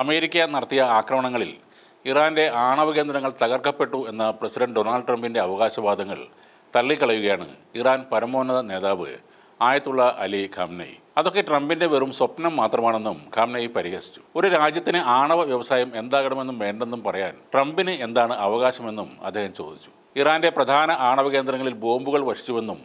America നടത്തിയ ആക്രമണങ്ങളിൽ ഇറാന്റെ ആണവ കേന്ദ്രങ്ങൾ തകർക്കപ്പെട്ടു എന്ന പ്രസിഡന്റ് ഡൊണാൾഡ് ട്രംപിന്റെ അവകാശവാദങ്ങൾ തള്ളിക്കളയുകയാണ് ഇറാൻ പരമോന്നത നേതാവ് ആയത്തുള്ള അലി ഖാംനെയി. അതൊക്കെ ട്രംപിന്റെ വെറും സ്വപ്നം മാത്രമാണെന്നും ഖാംനെയി പരിഹസിച്ചു. ഒരു രാജ്യത്തിന് ആണവ വ്യവസായം എന്താകണമെന്നും വേണ്ടെന്നും പറയാൻ ട്രംപിന് എന്താണ് അവകാശമെന്നും അദ്ദേഹം ചോദിച്ചു. ഇറാന്റെ പ്രധാന ആണവ കേന്ദ്രങ്ങളിൽ ബോംബുകൾ വർഷിച്ചുവെന്നും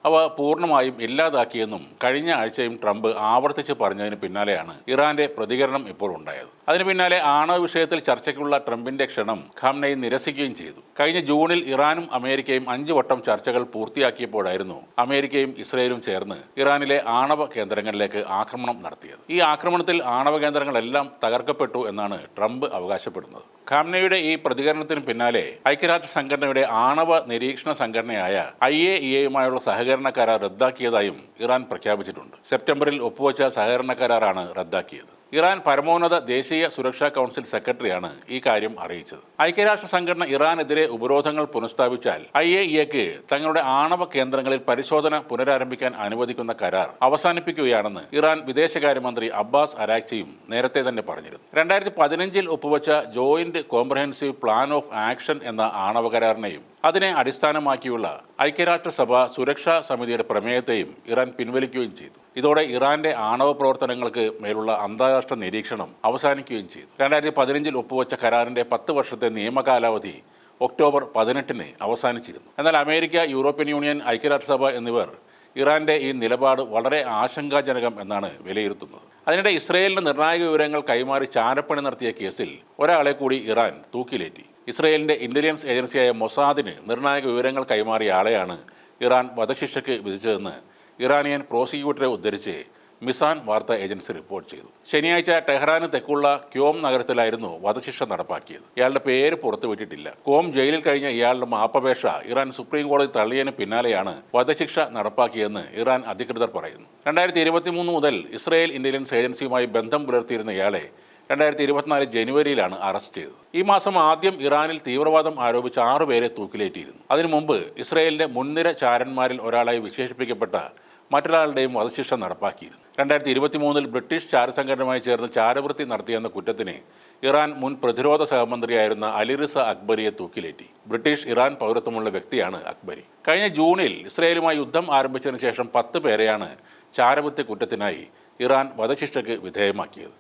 അവ പൂർണ്ണമായും ഇല്ലാതാക്കിയെന്നും കഴിഞ്ഞ ആഴ്ചയും ട്രംപ് ആവർത്തിച്ച് പറഞ്ഞതിന് പിന്നാലെയാണ് ഇറാന്റെ പ്രതികരണം ഇപ്പോൾ ഉണ്ടായത്. അതിന് പിന്നാലെ ആണവ വിഷയത്തിൽ ചർച്ചയ്ക്കുള്ള ട്രംപിന്റെ ക്ഷണം ഖാംനെയി നിരസിക്കുകയും ചെയ്തു. കഴിഞ്ഞ ജൂണിൽ ഇറാനും അമേരിക്കയും 5 വട്ടം ചർച്ചകൾ പൂർത്തിയാക്കിയപ്പോഴായിരുന്നു അമേരിക്കയും ഇസ്രയേലും ചേർന്ന് ഇറാനിലെ ആണവ കേന്ദ്രങ്ങളിലേക്ക് ആക്രമണം നടത്തിയത്. ഈ ആക്രമണത്തിൽ ആണവ കേന്ദ്രങ്ങളെല്ലാം തകർക്കപ്പെട്ടു എന്നാണ് ട്രംപ് അവകാശപ്പെടുന്നത്. ഖാംനെയുടെ ഈ പ്രതികരണത്തിന് പിന്നാലെ ഐക്യരാഷ്ട്ര സംഘടനയുടെ ആണവ നിരീക്ഷണ സംഘടനയായ IAEAയുമായുള്ള സഹകരണ കരാർ റദ്ദാക്കിയതായും ഇറാൻ പ്രഖ്യാപിച്ചിട്ടുണ്ട്. സെപ്റ്റംബറിൽ ഒപ്പുവെച്ച സഹകരണ കരാറാണ് റദ്ദാക്കിയത്. ഇറാൻ പരമോന്നത ദേശീയ സുരക്ഷാ കൗൺസിൽ സെക്രട്ടറിയാണ് ഈ കാര്യം അറിയിച്ചത്. ഐക്യരാഷ്ട്ര സംഘടന ഇറാനെതിരെ ഉപരോധങ്ങൾ പുനഃസ്ഥാപിച്ചാൽ IAEAക്ക് തങ്ങളുടെ ആണവ കേന്ദ്രങ്ങളിൽ പരിശോധന പുനരാരംഭിക്കാൻ അനുവദിക്കുന്ന കരാർ അവസാനിപ്പിക്കുകയാണെന്ന് ഇറാൻ വിദേശകാര്യമന്ത്രി അബ്ബാസ് അരാക്ചിയും നേരത്തെ തന്നെ പറഞ്ഞിരുന്നു. 2015 ഒപ്പുവെച്ച joint comprehensive plan of action എന്ന ആണവ കരാറിനെയും അതിനെ അടിസ്ഥാനമാക്കിയുള്ള ഐക്യരാഷ്ട്രസഭ സുരക്ഷാ സമിതിയുടെ പ്രമേയത്തെയും ഇറാൻ പിൻവലിക്കുകയും ചെയ്തു. ഇതോടെ ഇറാന്റെ ആണവ പ്രവർത്തനങ്ങൾക്ക് മേലുള്ള അന്താരാഷ്ട്ര നിരീക്ഷണം അവസാനിക്കുകയും ചെയ്തു. 2015 ഒപ്പുവെച്ച കരാറിന്റെ 10 വർഷത്തെ നിയമകാലാവധി ഒക്ടോബർ 18 അവസാനിച്ചിരുന്നു. എന്നാൽ അമേരിക്ക, യൂറോപ്യൻ യൂണിയൻ, ഐക്യരാഷ്ട്രസഭ എന്നിവർ ഇറാന്റെ ഈ നിലപാട് വളരെ ആശങ്കാജനകം എന്നാണ് വിലയിരുത്തുന്നത്. അതിനിടെ ഇസ്രയേലിന് നിർണായക വിവരങ്ങൾ കൈമാറി ചാരപ്പണി നടത്തിയ കേസിൽ ഒരാളെ കൂടി ഇറാൻ തൂക്കിലേറ്റി. ഇസ്രയേലിന്റെ ഇന്റലിജൻസ് ഏജൻസിയായ മൊസാദിന് നിർണായക വിവരങ്ങൾ കൈമാറിയ ആളെയാണ് ഇറാൻ വധശിക്ഷയ്ക്ക് വിധിച്ചതെന്ന് ഇറാനിയൻ പ്രോസിക്യൂട്ടറെ ഉദ്ധരിച്ച് മിസാൻ വാർത്താ ഏജൻസി റിപ്പോർട്ട് ചെയ്തു. ശനിയാഴ്ച ടെഹ്റാന് തെക്കുള്ള ക്യോം നഗരത്തിലായിരുന്നു വധശിക്ഷ നടപ്പാക്കിയത്. ഇയാളുടെ പേര് പുറത്തുവിട്ടിട്ടില്ല. ക്യോം ജയിലിൽ കഴിഞ്ഞ ഇയാളുടെ മാപ്പപേക്ഷ ഇറാൻ സുപ്രീം കോടതി തള്ളിയതിന് പിന്നാലെയാണ് വധശിക്ഷ നടപ്പാക്കിയതെന്ന് ഇറാൻ അധികൃതർ പറയുന്നു. 2023 മുതൽ ഇസ്രയേൽ ഇന്റലിജൻസ് ഏജൻസിയുമായി ബന്ധം പുലർത്തിയിരുന്ന ഇയാളെ 2024 ജനുവരിയിലാണ് അറസ്റ്റ് ചെയ്തത്. ഈ മാസം ആദ്യം ഇറാനിൽ തീവ്രവാദം ആരോപിച്ച് 6 പേരെ തൂക്കിലേറ്റിയിരുന്നു. അതിനു മുമ്പ് ഇസ്രയേലിന്റെ മുൻനിര ചാരന്മാരിൽ ഒരാളായി വിശേഷിപ്പിക്കപ്പെട്ട മറ്റൊരാളുടെയും വധശിക്ഷ നടപ്പാക്കിയിരുന്നു. 2023 ബ്രിട്ടീഷ് ചാരസംഘടനയുമായി ചേർന്ന് ചാരവൃത്തി നടത്തിയെന്ന കുറ്റത്തിന് ഇറാൻ മുൻ പ്രതിരോധ സഹമന്ത്രിയായിരുന്ന അലിറിസ അക്ബരിയെ തൂക്കിലേറ്റി. ബ്രിട്ടീഷ് ഇറാൻ പൗരത്വമുള്ള വ്യക്തിയാണ് അക്ബരി. കഴിഞ്ഞ ജൂണിൽ ഇസ്രയേലുമായി യുദ്ധം ആരംഭിച്ചതിന് ശേഷം 10 പേരെയാണ് ചാരവൃത്തി കുറ്റത്തിനായി ഇറാൻ വധശിക്ഷയ്ക്ക് വിധേയമാക്കിയത്.